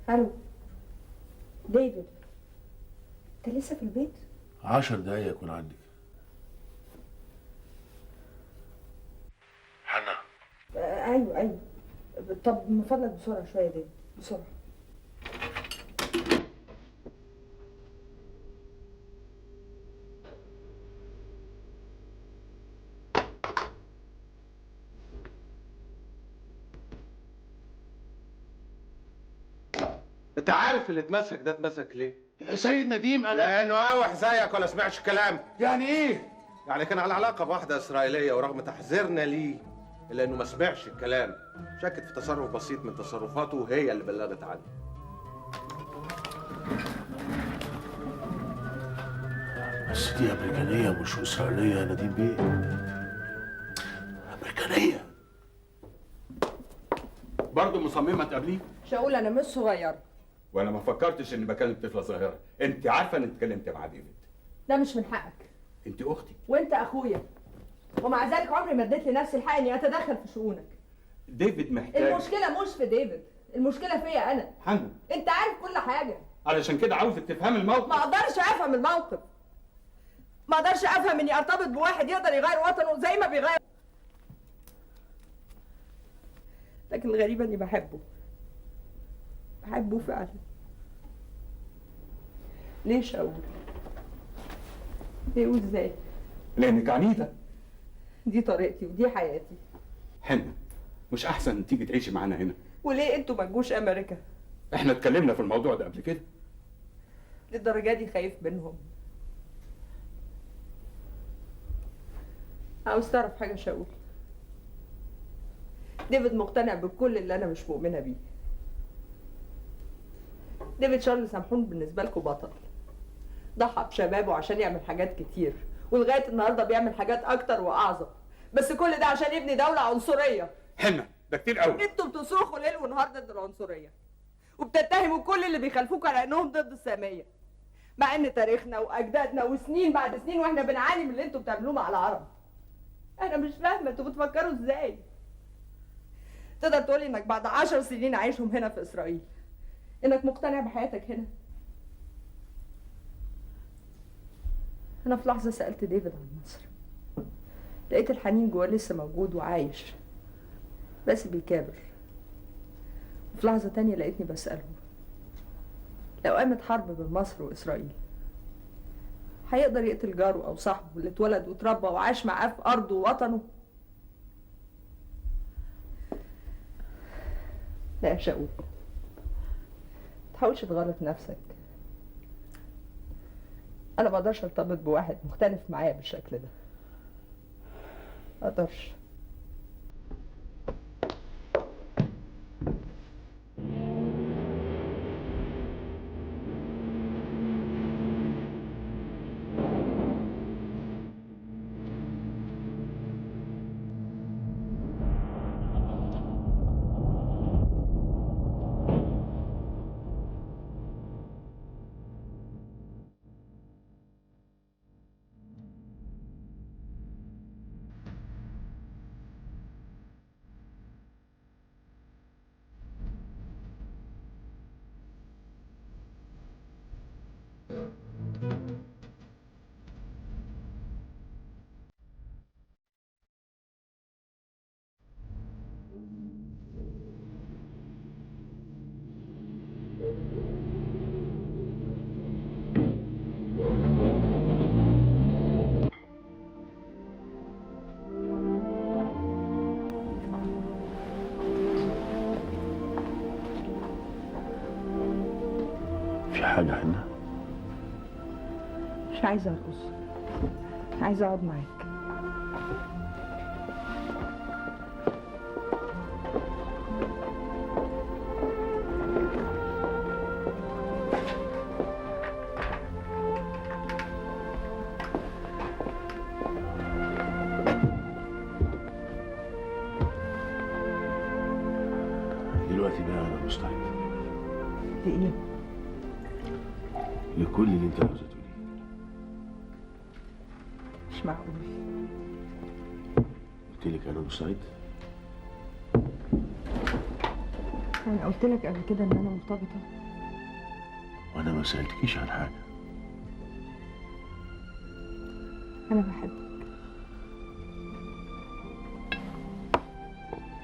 الو ديفيد، انت لسه في البيت؟ 10 دقايق يكون عندك. حنا. ايوه. طب من فضلك بسرعه شويه يا ديفيد، بسرعه. انت عارف اللي اتمسك ده اتمسك ليه؟ يا سيد نديم انا لانه قاوح زيك ولا سمعش كلام. يعني ايه؟ يعني كان على علاقه بواحده اسرائيليه، ورغم تحذيرنا ليه الا انه ما سمعش الكلام. شكت في تصرف بسيط من تصرفاته وهي اللي بلغت عنه. بس دي امريكانيه مش اسرائيليه يا نديم بيه. امريكانيه. برضه مصممه تقابليه؟ شاول انا مش صغير. وانا ما فكرتش اني بكلم طفله صغيره. انت عارفه اني اتكلمت مع ديفيد. ده مش من حقك. انت اختي. وانت اخويا، ومع ذلك عمري ما اديت لنفسي الحق اني اتدخل في شؤونك. ديفيد محتاج. المشكله مش في ديفيد، المشكله فيا انا. حنا، انت عارف كل حاجه. علشان كده عاوزك تفهم الموقف. ما اقدرش افهم الموقف، ما اقدرش افهم اني ارتبط بواحد يقدر يغير وطنه زي ما بيغير. لكن الغريب اني بحبه فعلا. ليه شاول؟ ليه وازاي؟ لانك عنيده. دي طريقتي ودي حياتي. حنا، مش احسن تيجي تعيشي معانا هنا؟ وليه انتوا ما تجوش امريكا؟ احنا اتكلمنا في الموضوع ده قبل كده. للدرجه دي خايف منهم؟ عاوز تعرف حاجه شاول؟ ديفيد مقتنع بكل اللي انا مش مؤمنه بيه. ديفيد شارل سامحون بالنسبه لكم بطل، ضحى بشبابه عشان يعمل حاجات كتير، ولغايه النهارده بيعمل حاجات اكتر واعظم، بس كل ده عشان يبني دوله عنصريه. حنا، ده كتير قوي. انتوا بتصرخوا ليل ونهار ضد العنصريه، وبتتهموا كل اللي بيخالفوك على انهم ضد الساميه، مع ان تاريخنا واجدادنا وسنين بعد سنين واحنا بنعاني من اللي انتوا بتعملوه مع العرب. انا مش فاهمه انتوا بتفكروا ازاي. تقدر تقولي انك بعد 10 سنين عايشهم هنا في اسرائيل انك مقتنع بحياتك هنا؟ انا في لحظه سالت ديفيد عن مصر، لقيت الحنين جواه لسه موجود وعايش بس بيكابر. وفي لحظه تانية لقيتني بساله لو قامت حرب بين مصر واسرائيل هيقدر يقتل جاره او صاحبه اللي اتولد واتربى وعاش معاه في ارضه ووطنه؟ لا يا شاول، متحاولش تغلط نفسك. انا مقدرش ارتبط بواحد مختلف معايا بالشكل ده، مقدرش. في حاجه حنا؟ مش عايزه ارقص، عايزه اقعد معاك. دلوقتي بقى انا مستعد لايه؟ لكل اللي انت عاوزه تقوليه. مش معقول. قلت لك انا مستعد. انا قلت لك قبل كده ان انا مرتبطه؟ وانا ما سألتكيش عن حاجة. أنا بحبك،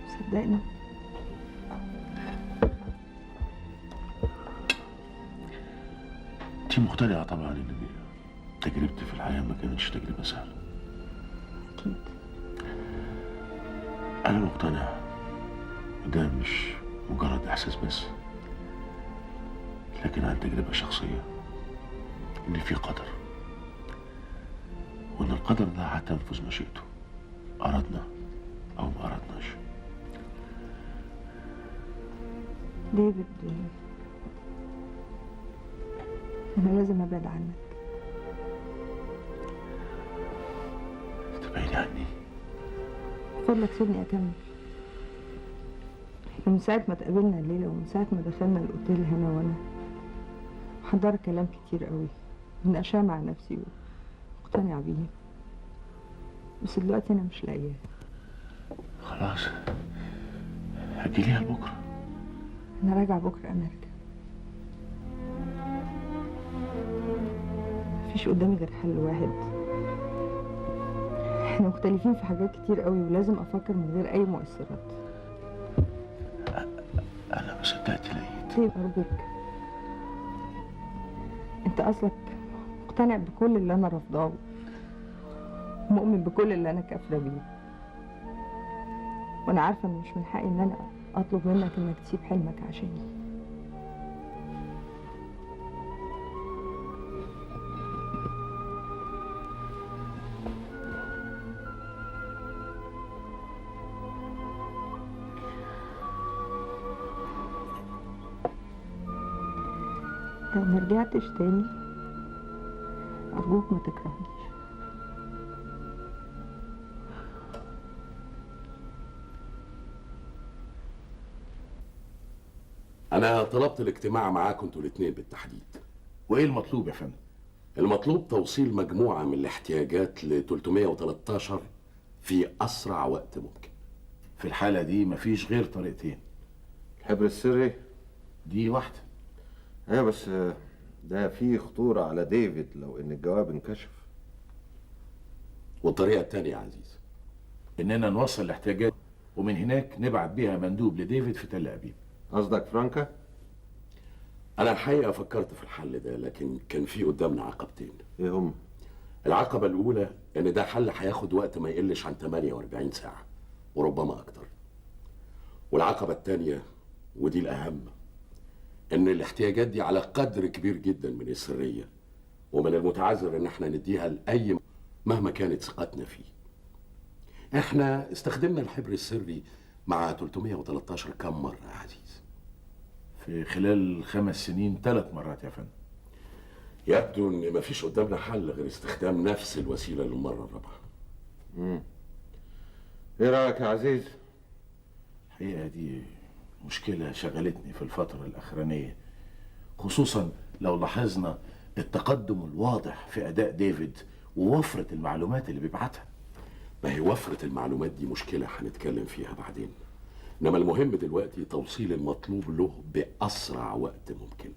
صدقني. انتي مقتنعة طبعا ان تجربتي في الحياة ما كانتش تجربة سهلة. أكيد. انا مقتنع وده مش مجرد احساس بس، لكن عن تجربة شخصية ان في قدر، وان القدر ده هتنفذ مشيئته اردنا او ما اردناش. ديفيد، أنا لازم أبعد عنك. تبعدي عني؟ فضلك سيبني أكمل. من ساعة ما اتقابلنا الليلة ومن ساعة ما دخلنا الأوتيل هنا وأنا محضرة كلام كتير قوي مناقشاه مع نفسي ومقتنعة بيه، بس دلوقتي أنا مش لاقياه. خلاص هجيليها بكرة. أنا راجعة بكرة أمريكا، مفيش قدامي غير حل واحد. احنا مختلفين في حاجات كتير قوي ولازم أفكر من غير أي مؤثرات. أنا ما صدقت لقيت. طيب أرجوك، أنت أصلك مقتنع بكل اللي أنا رافضاه، مؤمن بكل اللي أنا كافرة بيه، وأنا عارفة إن مش من حقي إن أنا أطلب منك إنك تسيب حلمك عشاني. لو ما رجعتش تاني أرجوك ما تكرهنيش. أنا طلبت الاجتماع معاكم انتوا الاتنين بالتحديد. وإيه المطلوب يا فندم؟ المطلوب توصيل مجموعة من الاحتياجات ل 313 في أسرع وقت ممكن. في الحالة دي مفيش غير طريقتين. الحبر السري دي واحدة. ايوه، بس ده فيه خطورة على ديفيد لو ان الجواب انكشف. والطريقة التانية يا عزيز إننا نوصل الاحتياجات ومن هناك نبعت بيها مندوب لديفيد في تل أبيب. قصدك فرانكا؟ أنا الحقيقة فكرت في الحل ده، لكن كان في قدامنا عقبتين. ايه هم؟ العقبة الأولى إن ده حل هياخد وقت ما يقلش عن 48 ساعة وربما أكتر. والعقبة التانية ودي الأهم، إن الاحتياجات دي على قدر كبير جدا من السرية، ومن المتعذر إن احنا نديها لأي مهما كانت ثقتنا فيه. احنا استخدمنا الحبر السري مع 313 كم مرة يا عزيز؟ في خلال 5 سنين 3 مرات يا فندم. يبدو إن مفيش قدامنا حل غير استخدام نفس الوسيلة للمرة الرابعة. ايه رأيك يا عزيز؟ الحقيقة دي مشكلة شغلتني في الفترة الأخرانية، خصوصا لو لاحظنا التقدم الواضح في أداء ديفيد ووفرة المعلومات اللي بيبعتها. ما هي وفرة المعلومات دي مشكلة هنتكلم فيها بعدين، إنما المهم دلوقتي توصيل المطلوب له بأسرع وقت ممكن.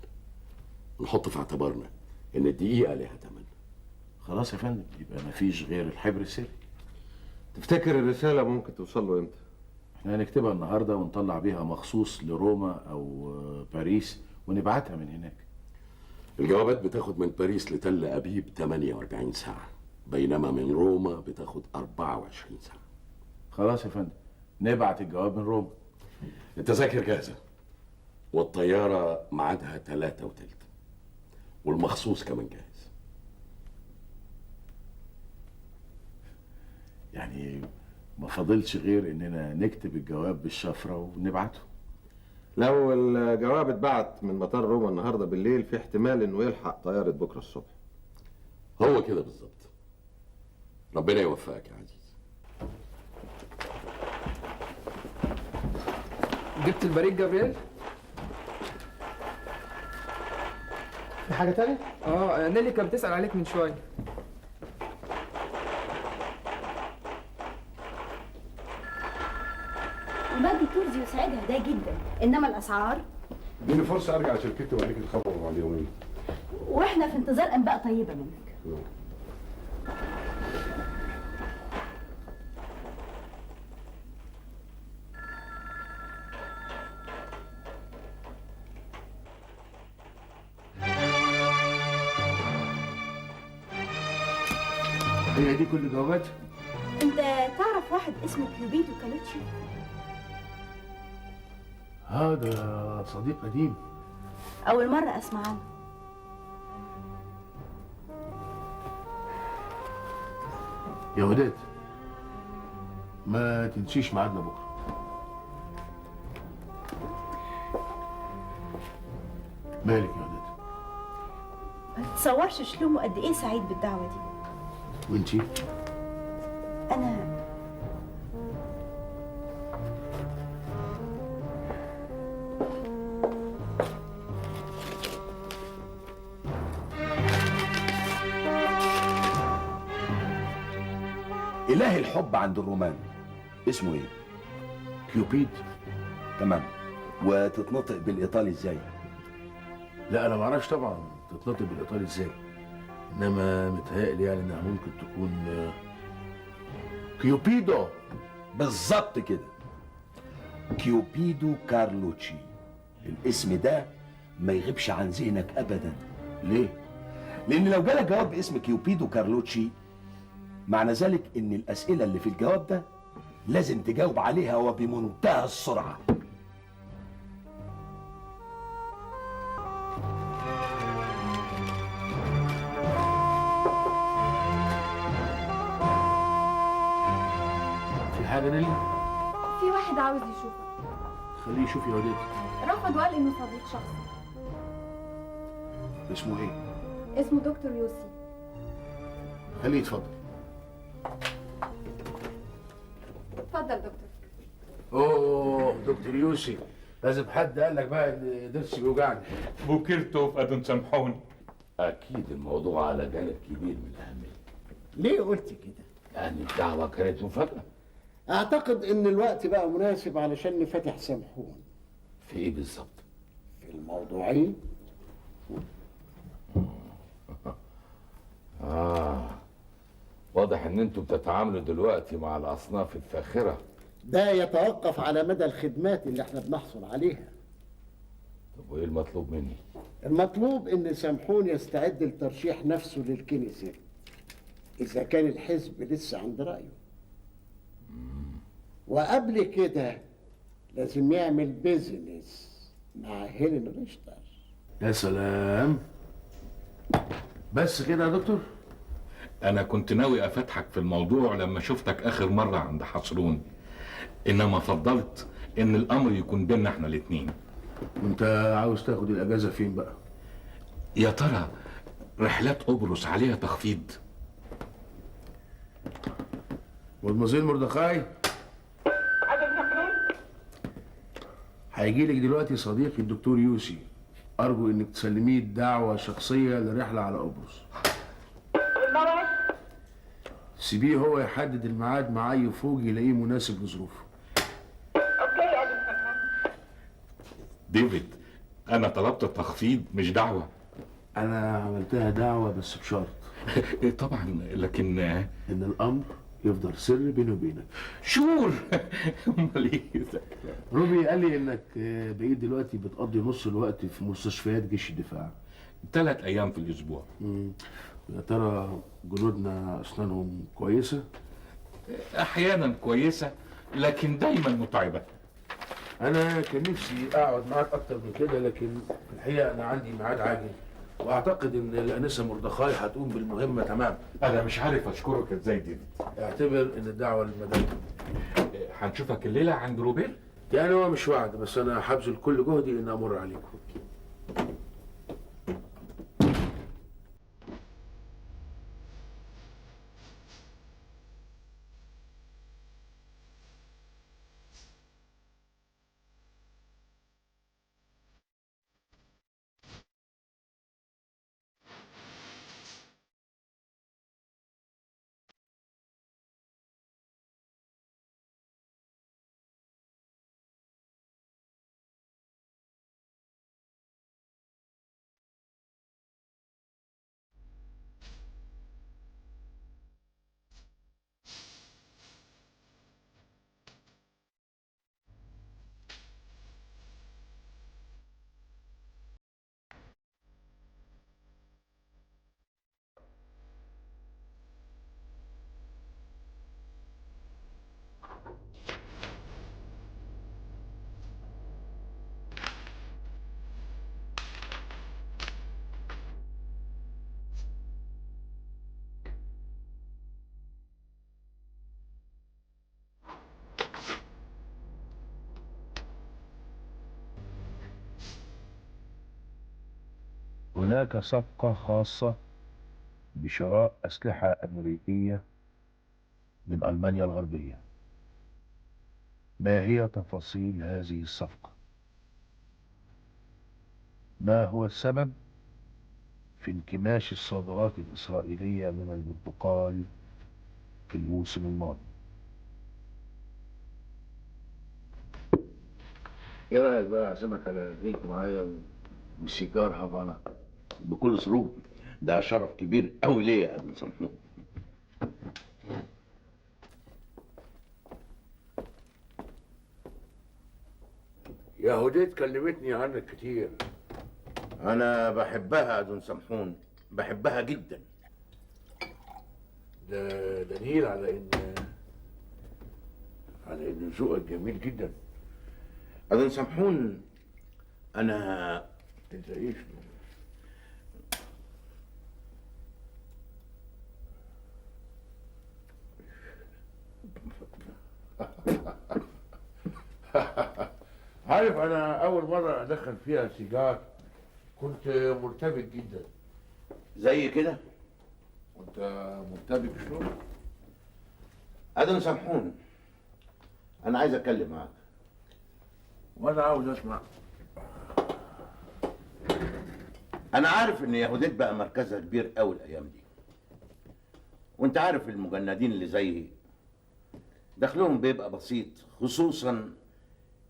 نحط في اعتبارنا إن الدقيقة لها تمن. خلاص يا فندم، يبقى مفيش غير الحبر السري. تفتكر الرسالة ممكن توصل له امتى؟ احنا هنكتبها النهارده ونطلع بيها مخصوص لروما او باريس ونبعتها من هناك. الجوابات بتاخد من باريس لتل أبيب 48 ساعة، بينما من روما بتاخد 24 ساعة. خلاص يا فندم، نبعت الجواب من روما. التذاكر جاهزة والطيارة ميعادها 3:03 والمخصوص كمان جاهز. يعني ما فاضلش غير اننا نكتب الجواب بالشفرة ونبعته. لو الجواب اتبعت من مطار روما النهارده بالليل في احتمال انه يلحق طيارة بكرة الصبح. هو كده بالظبط. ربنا يوفقك يا عزيز. جبت البريد جابرييل؟ في حاجة تانية؟ نيلي كانت بتسأل عليك من شوية. المادي تورز يساعدها ده جدا، انما الاسعار اديني فرصه ارجع شركتي واديك الخبر بعد يومين. واحنا في انتظار انباء طيبه منك. هي دي كل جوابات؟ انت تعرف واحد اسمه كيوبيدو كالوتشي؟ هذا صديق قديم. اول مره اسمع عنه. يا وداد ما تنسيش ميعادنا بكره. مالك يا وداد؟ ما تتصورش شلومه قد ايه سعيد بالدعوه دي. وانتي؟ انا إله الحب عند الرومان اسمه ايه؟ كيوبيد. تمام. وتتنطق بالإيطالي ازاي؟ لا انا ما اعرفش طبعا تتنطق بالايطالي ازاي، انما متهيألي يعني انها ممكن تكون كيوبيدو. بالظبط كده، كيوبيدو كارلوتشي. الاسم ده ما يغيبش عن ذهنك أبدا. ليه؟ لأن لو جالك جواب باسم كيوبيدو كارلوتشي معنى ذلك إن الأسئلة اللي في الجواب ده لازم تجاوب عليها وبمنتهى السرعة. في حاجه نيلي؟ في واحد عاوز يشوفك. خليه يشوف يا وداد. رفض وقال انه صديق شخصي. اسمه ايه؟ اسمه دكتور يوسي. خليه يتفضل. اتفضل دكتور. اوه دكتور يوسي، لازم حد قال لك بقى ان ضرسي بيوجعني. بوكرتوا في أدن سامحوني. اكيد الموضوع على جانب كبير من الاهميه. ليه قلت كده؟ يعني الدعوه كانت مفاجاه. اعتقد ان الوقت بقى مناسب علشان نفتح سامحون. في ايه بالظبط؟ في الموضوعين. واضح ان انتوا بتتعاملوا دلوقتي مع الاصناف الفاخره. ده يتوقف على مدى الخدمات اللي احنا بنحصل عليها. طب وايه المطلوب مني؟ المطلوب ان سامحون يستعد لترشيح نفسه للكنيسة اذا كان الحزب لسه عند رأيه. وقبل كده لازم يعمل بيزنس مع هيلين ريشتر. يا سلام، بس كده يا دكتور؟ أنا كنت ناوي أفتحك في الموضوع لما شفتك آخر مرة عند حصرون، إنما فضلت إن الأمر يكون بيننا إحنا الاتنين. وانت عاوز تاخد الاجازه فين بقى؟ يا ترى رحلات قبرص عليها تخفيض؟ مدمزيل مردخاي، هيجي لك دلوقتي صديقي الدكتور يوسي، ارجو انك تسلميه دعوه شخصيه لرحله على قبرص. سيبيه هو يحدد الميعاد مع اي فوج يلاقيه مناسب لظروفه. ديفيد، أنا طلبت التخفيض مش دعوة. انا عملتها دعوه بس بشرط طبعا، لكن ان الامر يفضل سر بيني وبينك. شور. امال ايه؟ روبي قال لي انك بقيت دلوقتي بتقضي نص الوقت في مستشفيات جيش الدفاع. 3 أيام في الأسبوع. يا ترى جنودنا اسنانهم كويسه؟ أحيانا كويسة لكن دايما متعبة. انا كان نفسي اقعد معاك اكتر من كده، لكن في الحقيقه انا عندي ميعاد عاجل، واعتقد ان الانسه مردخاي هتقوم بالمهمه تمام. أنا مش عارف أشكرك إزاي ديفيد. اعتبر ان الدعوه للمدام. هنشوفك الليلة عند روبير؟ يعني هو مش وعد، بس انا هبذل كل جهدي ان امر عليكم. هناك صفقة خاصة بشراء أسلحة أمريكية من ألمانيا الغربية. ما هي تفاصيل هذه الصفقة؟ ما هو السبب في انكماش الصادرات الإسرائيلية من البرتقال في الموسم الماضي؟ ايه رايك بقى اعزمك على ريك معايا وسيجار هافانا؟ بكل سرور، ده شرف كبير قوي ليا يا ابن سمحون. يهوديت كلمتني عنك كتير. انا بحبها يا ابن سمحون، بحبها جدا. ده دليل على ان ذوقك جميل جدا. ابن سمحون انا انت ايش؟ عارف انا اول مره ادخل فيها سيجار كنت مرتبك جدا. زي كده. وانت مرتبك شنو؟ ابن سمحون انا عايز اتكلم معاك. وانا عاوز اسمع. انا عارف ان يهوديت بقى مركزها كبير قوي الايام دي، وانت عارف المجندين اللي زيي دخلهم بيبقى بسيط، خصوصا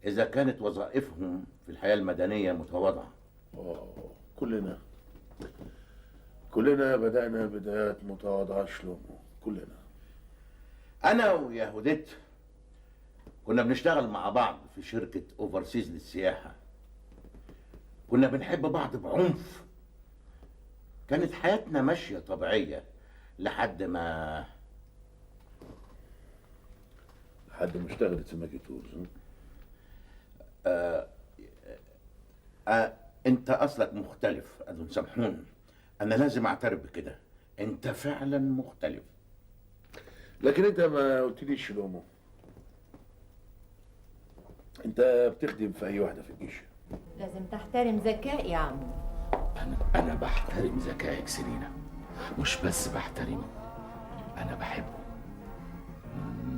اذا كانت وظائفهم في الحياه المدنيه متواضعه. كلنا بدأنا بدايات متواضعة شلومو، كلنا. انا ويهوديت كنا بنشتغل مع بعض في شركه اوفرسيز للسياحه. كنا بنحب بعض بعنف. كانت حياتنا ماشيه طبيعيه لحد ما اشتغلت في ماكي تورز. انت اصلك مختلف ابن سمحون، انا لازم اعترف بكده، انت فعلا مختلف. لكن انت ما قلتليش شلومو، انت بتخدم في اي واحده في الجيش؟ لازم تحترم ذكائي يا عمو. انا بحترم ذكائك سيرينا، مش بس بحترمه، انا بحبه.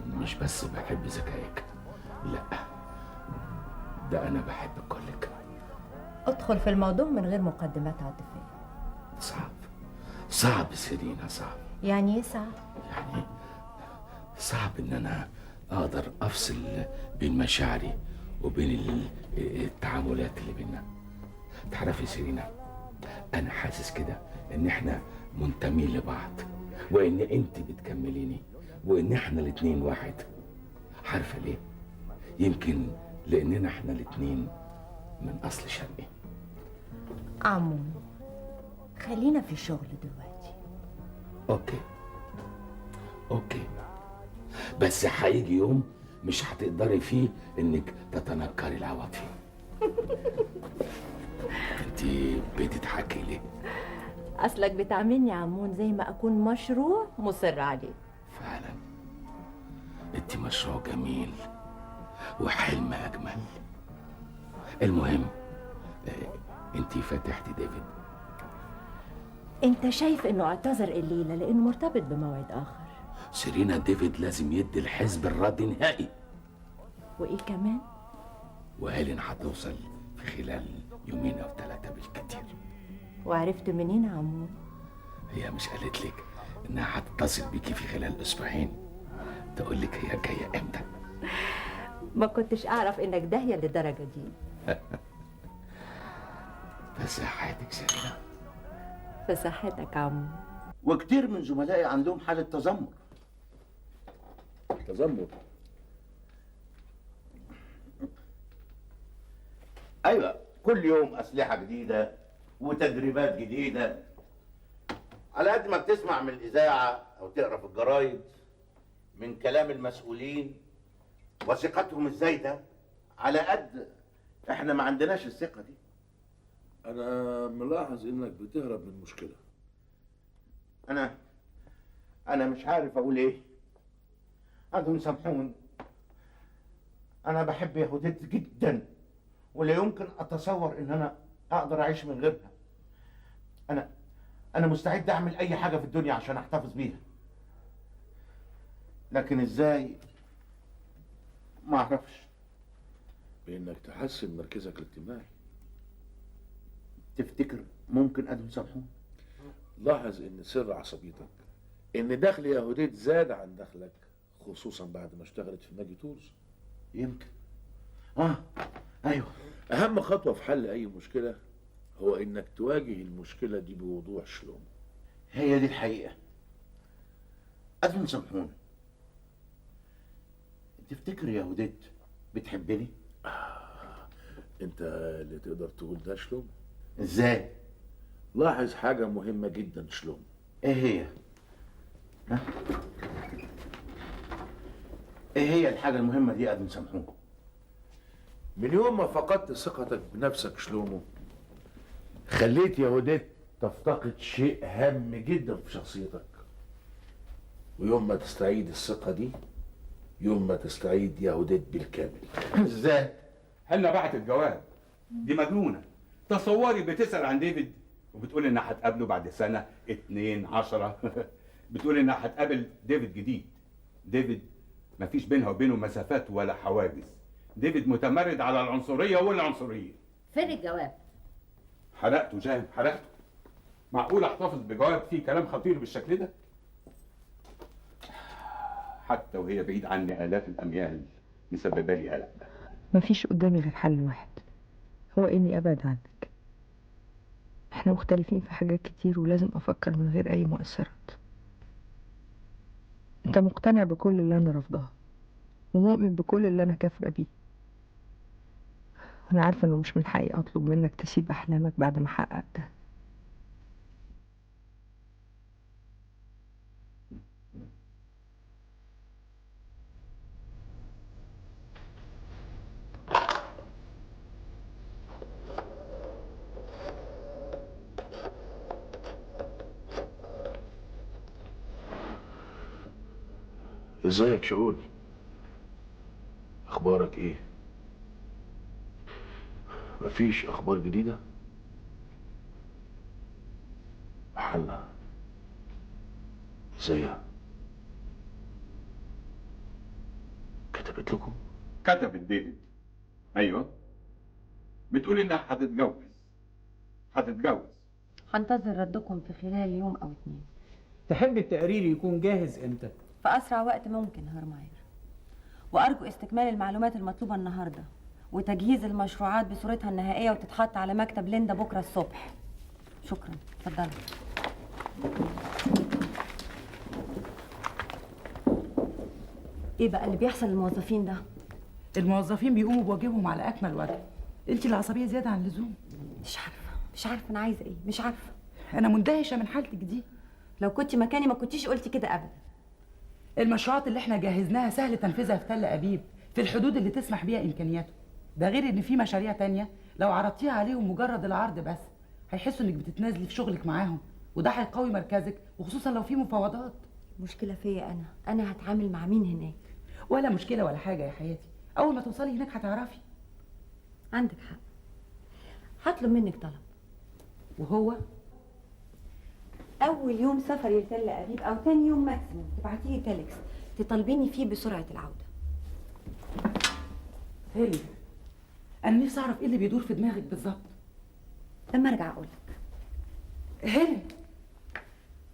مش بس بحب ذكائك، لا، ده انا بحب كلك. ادخل في الموضوع من غير مقدمات عاطفية. صعب سيرينا، صعب. يعني ايه صعب؟ يعني صعب ان انا اقدر افصل بين مشاعري وبين التعاملات اللي بينا. تعرفي سيرينا، انا حاسس كده ان احنا منتمين لبعض، وان انت بتكمليني، وان احنا الاتنين واحد. عارفه ليه؟ يمكن لاننا احنا الاتنين من اصل شرقي. عمو، خلينا في الشغل دلوقتي. اوكي، بس هيجي يوم مش هتقدري فيه انك تتنكري العواطف. انت بتضحكي ليه؟ اصلك بتعاملني عمون زي ما اكون مشروع مصر عليه. فعلا انت مشروع جميل وحلم اجمل. المهم، انت فتحتي ديفيد. انت شايف انه اعتذر الليله لانه مرتبط بموعد اخر. سيرينا، ديفيد لازم يدي الحزب الرد نهائي. وايه كمان؟ وهيلين هتوصل في خلال 2 أو 3 بالكتير. وعرفت منين يا عمون؟ هي مش قالت لك انها هتتصل بيكي في خلال 2 أسبوع؟ تقول لك هي جايه امتى؟ ما كنتش اعرف انك داهيه للدرجه دي. في صحتك سيرينا. في صحتك يا عمو. وكتير من زملائي عندهم حاله تذمر. ايوه، كل يوم اسلحه جديده وتدريبات جديده. على قد ما بتسمع من الاذاعه او تقرا في الجرايد من كلام المسؤولين وثقتهم الزايده، على قد احنا ما عندناش الثقه دي. انا ملاحظ انك بتهرب من مشكله. انا مش عارف اقول ايه. عندهم سامحون، انا بحب يهوديت جدا ولا يمكن اتصور ان انا اقدر اعيش من غيرها. انا مستعد اعمل اي حاجه في الدنيا عشان احتفظ بيها، لكن ازاي ما اعرفش. بانك تحسن مركزك الاجتماعي. تفتكر ممكن ادهم سامحون؟ لاحظ ان سر عصبيتك ان دخل يهوديت زاد عن دخلك، خصوصا بعد ما اشتغلت في نادي تورز. يمكن. ايوه. اهم خطوه في حل اي مشكله هو انك تواجه المشكله دي بوضوح شلون. هي دي الحقيقه. ادهم سامحون، تفتكر يهوديت بتحبني؟ انت اللي تقدر تقول ده شلون. ازاي؟ لاحظ حاجه مهمه جدا شلون. ايه هي؟ ايه هي الحاجه المهمه دي يا ادهم سامحون؟ من يوم ما فقدت ثقتك بنفسك شلومو، خليت يهوديت تفتقد شيء هام جدا في شخصيتك. ويوم ما تستعيد الثقة دي، يوم ما تستعيد يهوديت بالكامل. ازاي؟ هلا بعت الجواب. دي مجنونة. تصوري بتسأل عن ديفيد وبتقول انها هتقابله بعد سنة 2 10 بتقول انها هتقابل ديفيد جديد. ديفيد مفيش بينها وبينه مسافات ولا حواجز. ديفيد متمرد على العنصرية والعنصرية. فين الجواب؟ حرقته جان، حرقته. معقول احتفظ بجواب فيه كلام خطير بالشكل ده؟ حتى وهي بعيد عني آلاف الأميال مسببة لي قلق. مفيش قدامي غير حل واحد، هو اني ابعد عنك. احنا مختلفين في حاجات كتير ولازم افكر من غير اي مؤثرات. انت مقتنع بكل اللي انا رافضاه ومؤمن بكل اللي انا كافرة بيه. انا عارفة انه مش من حقي اطلب منك تسيب احلامك بعد ما حققتها. ازيك شؤون؟ اخبارك ايه؟ مفيش اخبار جديدة؟ حنا ازيها؟ كتبت لكم؟ كتبت ديفيد. ايوه. بتقول انها هتتجوز. هنتظر ردكم في خلال يوم او 2. تحب التقرير يكون جاهز امتى؟ في اسرع وقت ممكن هرماير. وارجو استكمال المعلومات المطلوبة النهاردة وتجهيز المشروعات بصورتها النهائية وتتحط على مكتب ليندا بكرة الصبح. شكرا. اتفضلوا. ايه بقى اللي بيحصل للموظفين ده؟ الموظفين بيقوموا بواجبهم على اكمل وجه. انت اللي عصبيه زياده عن اللزوم. مش عارفه انا عايزه ايه. مش عارفه. انا مندهشه من حالتك دي. لو كنت مكاني ما كنتيش قلتي كده ابدا. المشروعات اللي احنا جهزناها سهل تنفيذها في تل ابيب في الحدود اللي تسمح بيها امكانياته. ده غير ان في مشاريع تانية لو عرضتيها عليهم مجرد العرض بس هيحسوا انك بتتنازلي في شغلك معاهم، وده هيقوي مركزك وخصوصا لو في مفاوضات. مشكله فيا انا هتعامل مع مين هناك؟ ولا مشكله ولا حاجه يا حياتي، اول ما توصلي هناك هتعرفي. عندك حق. هطلب منك طلب. وهو اول يوم سفري لتل ابيب او تاني يوم ماكسيموم تبعتيلي تيلكس تطالبيني فيه بسرعه العوده. هيلي، انا نفسي اعرف ايه اللي بيدور في دماغك بالظبط. لما ارجع اقول لك. هيلي،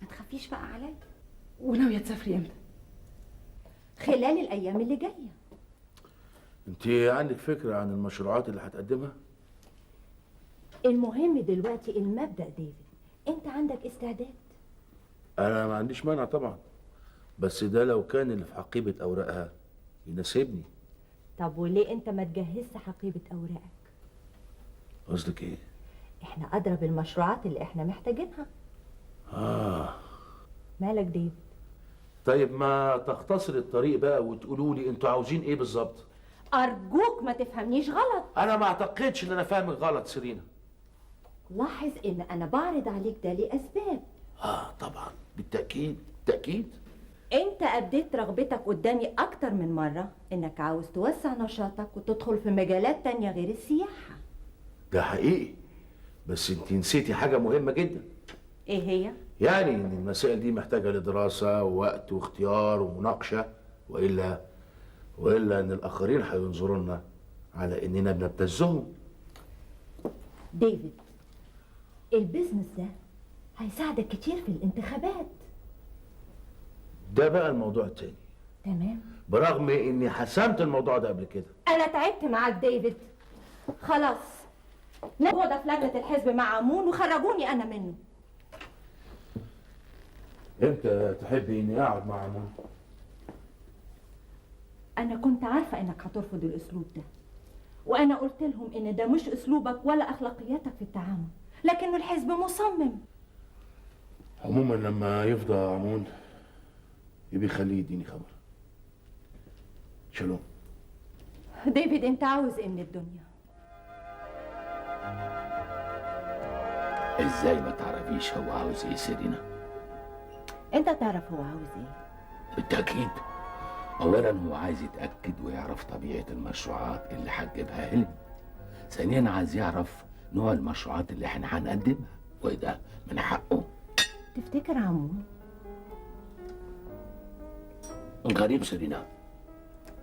ما تخافيش بقى عليا. وناويه تسافري امتى؟ خلال الايام اللي جايه. انت عندك فكرة عن المشروعات اللي هتقدمها؟ المهم دلوقتي المبدأ ديفيد. انت عندك استعداد؟ انا ما عنديش مانع طبعا، بس ده لو كان اللي في حقيبة اوراقها يناسبني. طب وليه انت ما تجهزش حقيبة اوراقك؟ قصدك ايه؟ احنا ادرى بالمشروعات اللي احنا محتاجينها. مالك ديفيد؟ طيب ما تختصر الطريق بقى وتقولوا لي انتوا عاوزين ايه بالظبط؟ ارجوك ما تفهمنيش غلط. انا ما اعتقدش ان انا فاهمك غلط سيرينا. لاحظ ان انا بعرض عليك ده لاسباب. طبعا بالتأكيد بالتأكيد. انت اديت رغبتك قدامي اكتر من مرة انك عاوز توسع نشاطك وتدخل في مجالات تانية غير السياحة. ده حقيقي، بس انت نسيتي حاجة مهمة جدا. ايه هي؟ يعني ان المسائل دي محتاجه لدراسه ووقت واختيار ومناقشه، والا ان الاخرين هينظروا لنا على اننا بنبتزهم. ديفيد، البيزنس ده هيساعدك كتير في الانتخابات. ده بقى الموضوع التاني، تمام. برغم اني حسمت الموضوع ده قبل كده. انا تعبت معاك ديفيد، خلاص الموضوع ده في لجنه الحزب مع امون وخرجوني انا منه. امتى تحبي اني اقعد مع امون؟ انا كنت عارفه انك هترفض الاسلوب ده، وانا قلت لهم ان ده مش اسلوبك ولا اخلاقياتك في التعامل، لكنه الحزب مصمم. عموما لما يفضى امون يبقى خليه يديني خبر. شالوم. ديفيد، انت عاوز ايه من الدنيا؟ ازاي ما تعرفيش هو عاوز ايه سيرينا؟ انت تعرف هو عاوز ايه. بالتأكيد. أولا هو عايز يتأكد ويعرف طبيعة المشروعات اللي هتجيبها هيلين. ثانيا عايز يعرف نوع المشروعات اللي احنا هنقدمها، وده من حقه. تفتكر عمو؟ غريب سيرينا،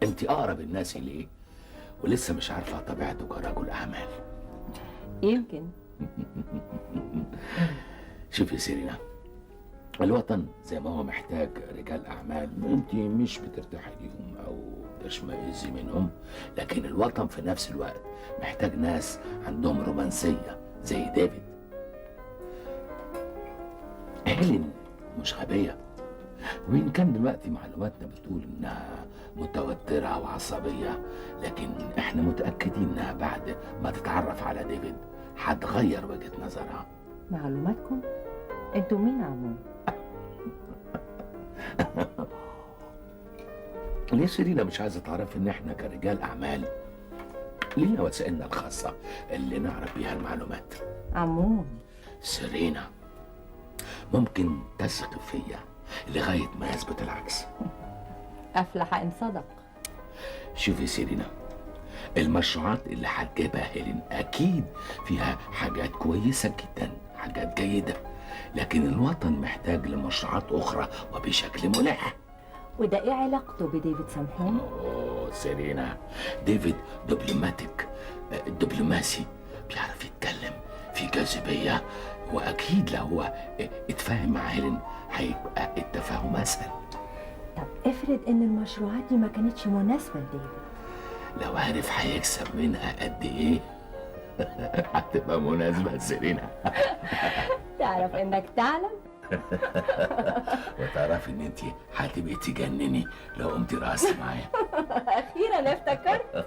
انت أقرب الناس إليه ولسه مش عارفة طبيعته كرجل أعمال. يمكن. شوفي سيرينا، الوطن زي ما هو محتاج رجال أعمال انت مش بترتاحي ليهم أو تشمئزي منهم، لكن الوطن في نفس الوقت محتاج ناس عندهم رومانسية زي ديفيد. هيلين مش غبية، وإن كان دلوقتي معلوماتنا بتقول إنها متوترة وعصبية، لكن إحنا متأكدين إنها بعد ما تتعرف على ديفيد هتغير وجهة نظرها. معلوماتكم؟ انتوا مين عمو؟ ليه سيرينا مش عايزة تعرف إن إحنا كرجال أعمال لينا وسائلنا الخاصة اللي نعرف بيها المعلومات؟ عمو سيرينا ممكن تثق فيا لغاية ما يثبت العكس. أفلح إن صدق. شوفي سيرينا، المشروعات اللي هتجيبها هيلين أكيد فيها حاجات كويسة جدا، حاجات جيدة، لكن الوطن محتاج لمشروعات أخرى وبشكل ملح. وده إيه علاقته بديفيد سامحون؟ أوه سيرينا، ديفيد دبلوماتيك، دبلوماسي، بيعرف يتكلم، في جاذبية، وأكيد لو هو اتفاهم مع هيلين هيبقى التفاهم أسهل. طب افرض إن المشروعات دي ما كانتش مناسبة لديفيد؟ لو عارف هيكسب منها قد إيه هتبقى مناسبة سيرينا. تعرف إنك تعلم؟ وتعرفي إن أنت هتبقي تجنني لو قمتي راسي معايا. أخيرا افتكرت.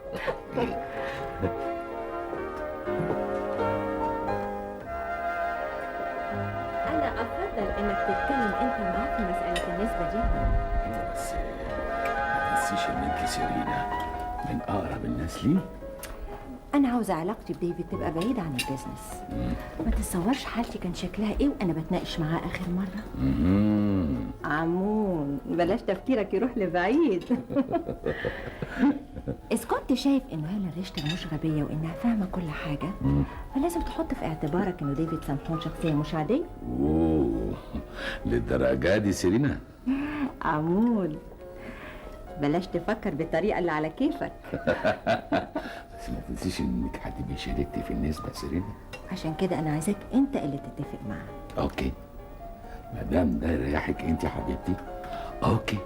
أنا أفضل إنك تتكلم أنت معاه في مسألة النسبة دي. بس ما تنسيش إن أنت سيرينا من أقرب الناس لي. أنا عاوزة علاقتي بديفيد تبقى بعيدة عن البيزنس. ما تتصورش حالتي كان شكلها إيه وأنا بتناقش معاه آخر مرة. عمون بلاش تفكيرك يروح لبعيد. إذا كنت شايف إنه هيلين ريشتر مش غبية وإنها فاهمة كل حاجة، فلازم تحط في اعتبارك إنه ديفيد سامحون شخصية مش عادية. أوه، للدرجة دي سيرينا؟ عمون بلاش تفكر بالطريقة اللي على كيفك. بس ما تنسيش انك هتبقي شاركتي في النسبة سيرينا. عشان كده انا عايزاك انت اللي تتفق معاه. اوكي، ما دام ده يريحك انت يا حبيبتي. اوكي.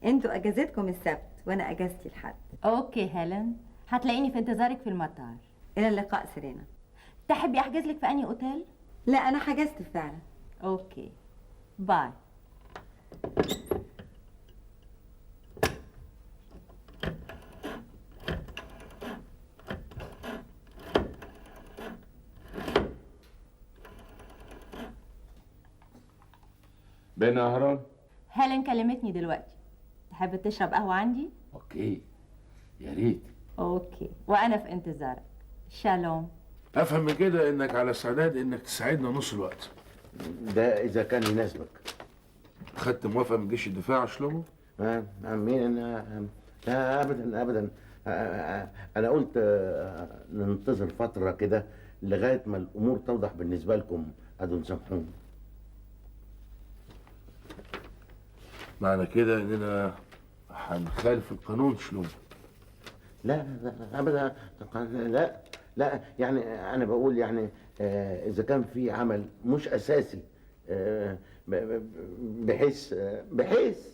انتوا اجازتكم السبت وانا اجازتي الحد. اوكي هيلين، هتلاقيني في انتظارك في المطار. الى اللقاء سيرينا. تحبي احجز لك في انهي اوتيل؟ لا انا حجزت فعلا. اوكي باي. بين أهران. هيلين كلمتني دلوقتي. تحب تشرب قهوة عندي؟ اوكي، يا ريت. اوكي، وانا في انتظارك. شالوم. افهم من كده انك على استعداد انك تساعدنا نص الوقت. ده اذا كان يناسبك. خدت موافقه من جيش الدفاع يا شلومو؟ مين؟ لا ابدا ابدا. انا قلت ننتظر فتره كده لغايه ما الامور توضح بالنسبه لكم ادون سامحون. معنى كده اننا هنخالف القانون شلون؟ لا لا لا ابدا، لا لا، يعني انا بقول يعني اذا كان في عمل مش اساسي بحيث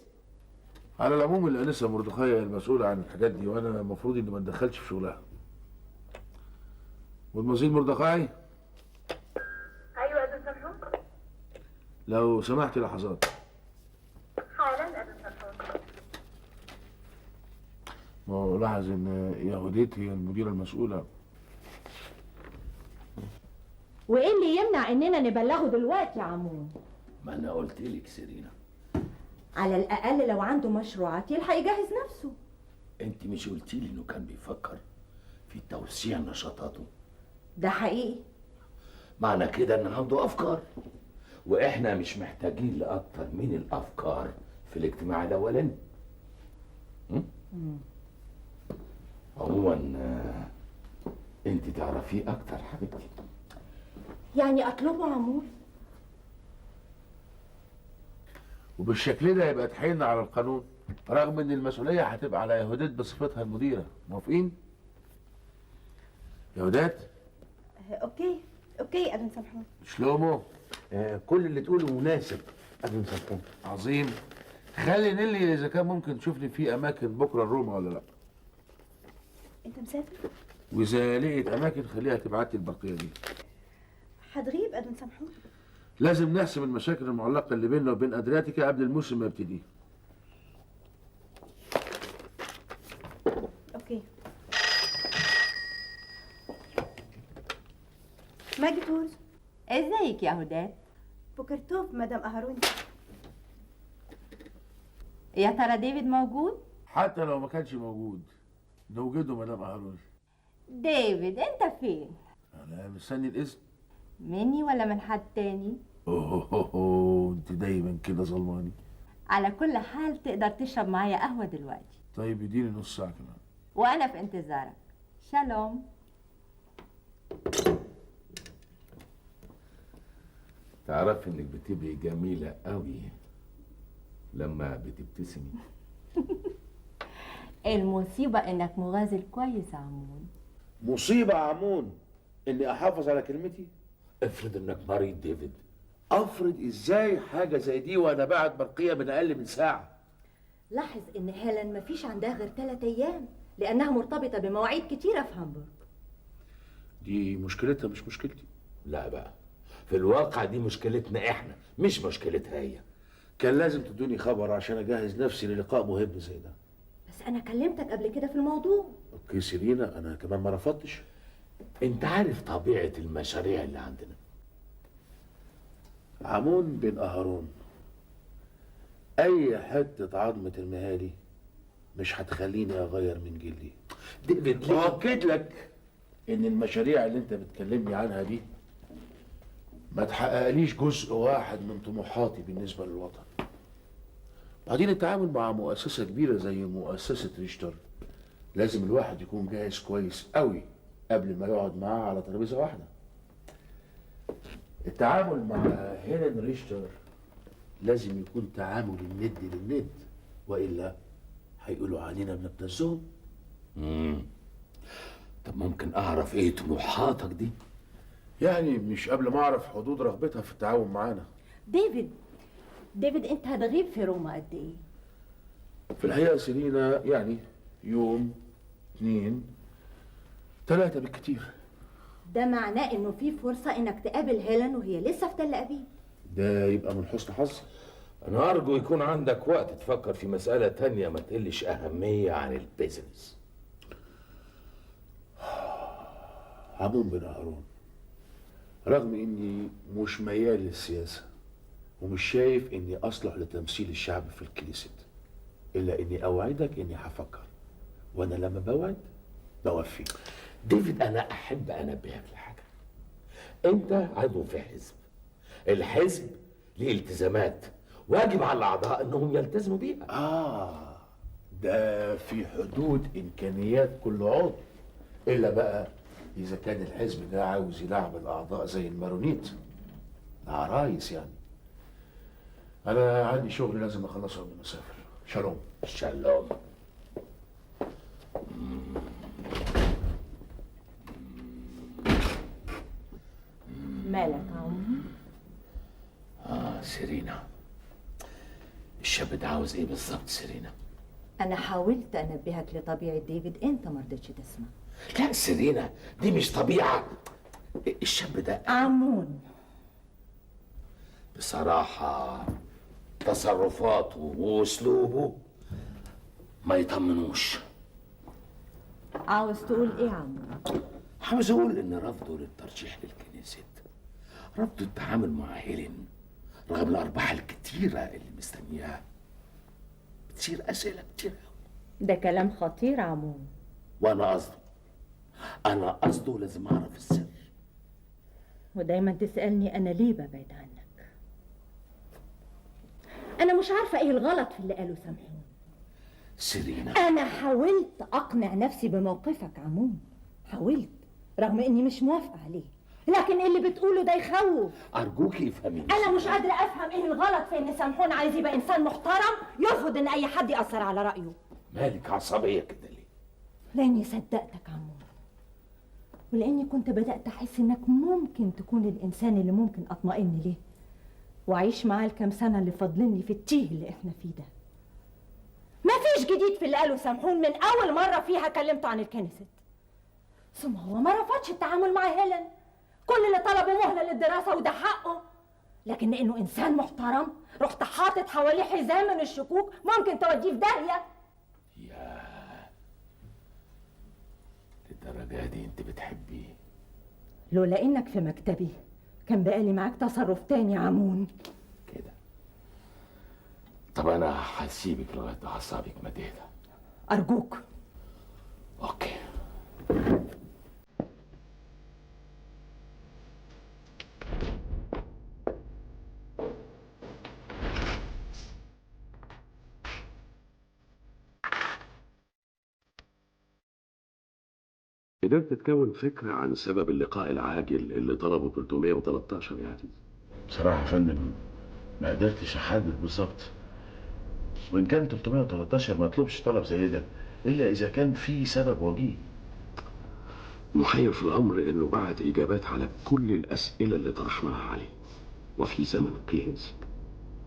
على العموم الانسه مردخايه المسؤوله عن الحاجات دي، وانا المفروض اني ما اتدخلش في شغلها. والمزيد مردخاي؟ ايوه يا ادون سامحون. لو سمحت لحظات. حالا يا ادون سامحون. ما هو لاحظ ان يهوديت هي المديره المسؤوله. وايه اللي يمنع اننا نبلغه دلوقتي يا عمو؟ ما انا قلت لك سيرينا، على الاقل لو عنده مشروعات يلحق يجهز نفسه. انت مش قلتي لي انه كان بيفكر في توسيع نشاطاته؟ ده حقيقي. معنى كده ان عنده افكار، واحنا مش محتاجين لاكتر من الافكار في الاجتماع الاولاني. عموما انت تعرفيه اكتر حبيبتي. يعني اطلبه عمول؟ وبالشكل ده يبقى تحيلنا على القانون، رغم ان المسؤوليه هتبقى على يهودات بصفتها المديره. موافقين؟ يهودات؟ اوكي اوكي ادون سامحون. شلومو؟ كل اللي تقوله مناسب ادون سامحون. عظيم. خلي نيلي اذا كان ممكن تشوف لي في اماكن بكره لروما ولا لا. انت مسافر؟ واذا لقيت اماكن خليها تبعت لي البقيه دي. هتغيب ادون سامحون؟ لازم نحسم المشاكل المعلقه اللي بيننا وبين ادرياتيكا قبل الموسم ما يبتدي. اوكي. ماجي تولز. ازيك يا هدات؟ بوكرتوف مدام اهاروني. يا ترى ديفيد موجود؟ حتى لو ما كانش موجود نوجده مدام اهاروني. ديفيد انت فين؟ انا مستني الاذن. مني ولا من حد تاني؟ اوه انت دايما كده ظلماني. على كل حال تقدر تشرب معايا قهوة دلوقتي. طيب اديني نص ساعة كمان. وأنا في انتظارك. شالوم. تعرف انك بتبقي جميلة قوي لما بتبتسمي. المصيبة انك مغازل كويس يا عمون. مصيبة يا عمون اني احافظ على كلمتي؟ افرض انك مريض ديفيد. افرض ازاي حاجة زي دي وانا بعد برقية من اقل من ساعة؟ لاحظ ان هيلين مفيش عندها غير 3 ايام لانها مرتبطة بمواعيد كتيرة في هامبورغ. دي مشكلتها مش مشكلتي. لا بقى، في الواقع دي مشكلتنا احنا مش مشكلتها هي. كان لازم تدوني خبر عشان اجهز نفسي للقاء مهم زي ده. بس انا كلمتك قبل كده في الموضوع. اوكي سيرينا، انا كمان ما رفضتش. انت عارف طبيعة المشاريع اللي عندنا. عمون بن اهارون، اي حتة عظمة المهالي مش هتخليني اغير من جلدي. ديفيد واكد لك ان المشاريع اللي انت بتكلمني عنها دي ما تحققليش جزء واحد من طموحاتي بالنسبة للوطن. بعدين التعامل مع مؤسسة كبيرة زي مؤسسة ريشتر لازم الواحد يكون جاهز كويس قوي قبل ما يقعد معاه على ترابيزة واحدة. التعامل مع هيلين ريشتر لازم يكون تعامل الند للند، وإلا هيقولوا علينا بنبتزهم. طب ممكن اعرف ايه طموحاتك دي؟ يعني مش قبل ما اعرف حدود رغبتها في التعاون معانا. ديفيد انت هتغيب في روما قد ايه؟ في الحقيقة سيرينا يعني يوم 2 3 بالكتير. ده معناه انه في فرصة انك تقابل هيلين وهي لسه في تل ابيب. ده يبقى من حسن حظي. انا ارجو يكون عندك وقت تفكر في مسألة تانية ما تقلش اهمية عن البيزنس. عمون بن هارون، رغم اني مش ميال للسياسة ومش شايف اني اصلح لتمثيل الشعب في الكنيست، الا اني اوعدك اني هفكر، وانا لما بوعد بوفي. ديفيد انا احب انبهك لحاجة. انت عضو في حزب، الحزب ليه التزامات واجب على الاعضاء انهم يلتزموا بيها. ده في حدود امكانيات كل عضو، الا بقى اذا كان الحزب ده عاوز يلعب الاعضاء زي المارونيت، العرايس يعني. انا عندي شغل لازم اخلصه قبل ما اسافر. شالوم. شالوم. مالك عم؟ سيرينا، الشاب ده عاوز ايه بالظبط سيرينا؟ انا حاولت انبهك لطبيعه ديفيد، انت ما رضيتش تسمع. لا سيرينا، دي مش طبيعه. الشاب ده عمون بصراحه تصرفاته واسلوبه ما يطمنوش. عاوز تقول ايه عمون؟ عاوز اقول ان رفضه للترشيح للكنيست، رفضه التعامل مع هيلين رغم الارباح الكتيره اللي مستنياها، بتصير اسئله كتير قوي. ده كلام خطير عمون. انا قصده لازم اعرف السر. ودايما تسالني انا ليه ببعد عنك. انا مش عارفه ايه الغلط في اللي قاله سامحون. سيرينا، انا حاولت اقنع نفسي بموقفك عمون، حاولت رغم اني مش موافقه عليه، لكن اللي بتقوله ده يخوف. ارجوكي افهميني. انا مش قادره افهم ايه الغلط في ان سامحون عايز يبقى انسان محترم يرفض ان اي حد ياثر على رايه. مالك عصبيه كده ليه؟ لاني صدقتك عمون، ولاني كنت بدات احس انك ممكن تكون الانسان اللي ممكن اطمئن ليه واعيش معاه الكام سنه اللي فاضلين لي في التيه اللي احنا فيه ده. مفيش جديد في اللي قاله سامحون من اول مره فيها كلمته عن الكنيست. ثم هو ما رفضش التعامل مع هيلين، كل اللي طلبه مهله للدراسه وده حقه، لكن لانه انسان محترم رحت حاطط حواليه حزام من الشكوك ممكن توديه في داهيه. للدرجه دي انت بتحبيه؟ لولا انك في مكتبي كان بقالي معاك تصرف تاني عمون. طب انا هسيبك لغايه اعصابك ما تهدى. ارجوك. اوكي. قدرت تكون فكرة عن سبب اللقاء العاجل اللي طلبه 313 يعني؟ بصراحة يا فندم ما قدرتش احدد بالظبط، وان كان 313 ما يطلبش طلب زي ده الا اذا كان في سبب وجيه. محير في الامر انه بعت اجابات على كل الاسئله اللي طرحناها عليه وفي زمن قياسي.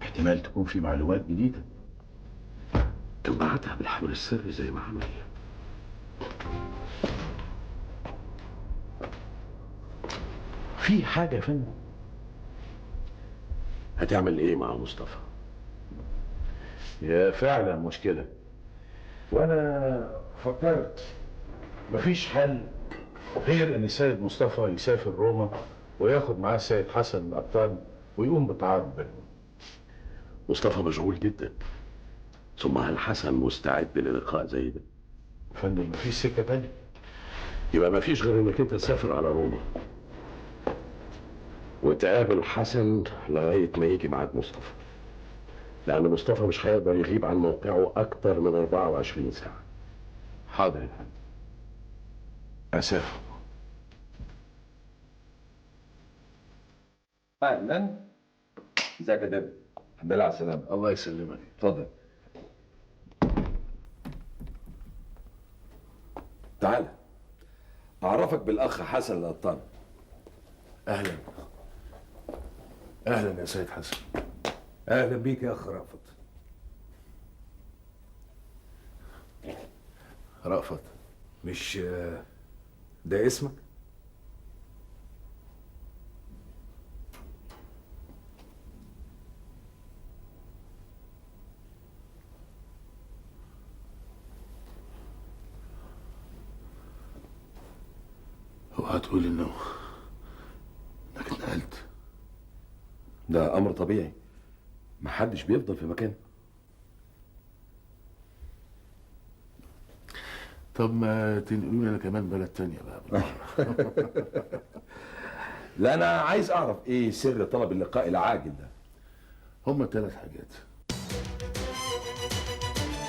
احتمال تكون في معلومات جديده. كان بعتها بالحبل السري زي ما عمل. في حاجه يا فندم. هتعمل ايه مع مصطفى؟ هي فعلا مشكله، وانا فكرت مفيش حل غير ان السيد مصطفى يسافر روما وياخد معاه السيد حسن القطان ويقوم بالتعارف بينهم. مصطفى مشغول جدا، ثم هل حسن مستعد للقاء زي ده؟ فندم مفيش سكه تانيه. يبقى مفيش غير انك انت تسافر على روما وتقابل حسن لغايه ما يجي ميعاد مصطفى، لان مصطفى مش هيقدر يغيب عن موقعه اكتر من 24 ساعه. حاضر يا فندم. اسافر. اهلا. ازيك يا دب؟ الحمد لله على السلامه. الله يسلمك. اتفضل. تعال اعرفك بالاخ حسن القطان. اهلا. اهلا يا سيد حسن. اهلا بيك يا اخ رأفت. رأفت مش ده اسمك؟ اوعى تقول انك اتنقلت. ده امر طبيعي، محدش بيفضل في مكانه. طب ما تنقلوني انا كمان بلد تانية بقى. لا انا عايز اعرف ايه سر طلب اللقاء العاجل ده. هما 3 حاجات.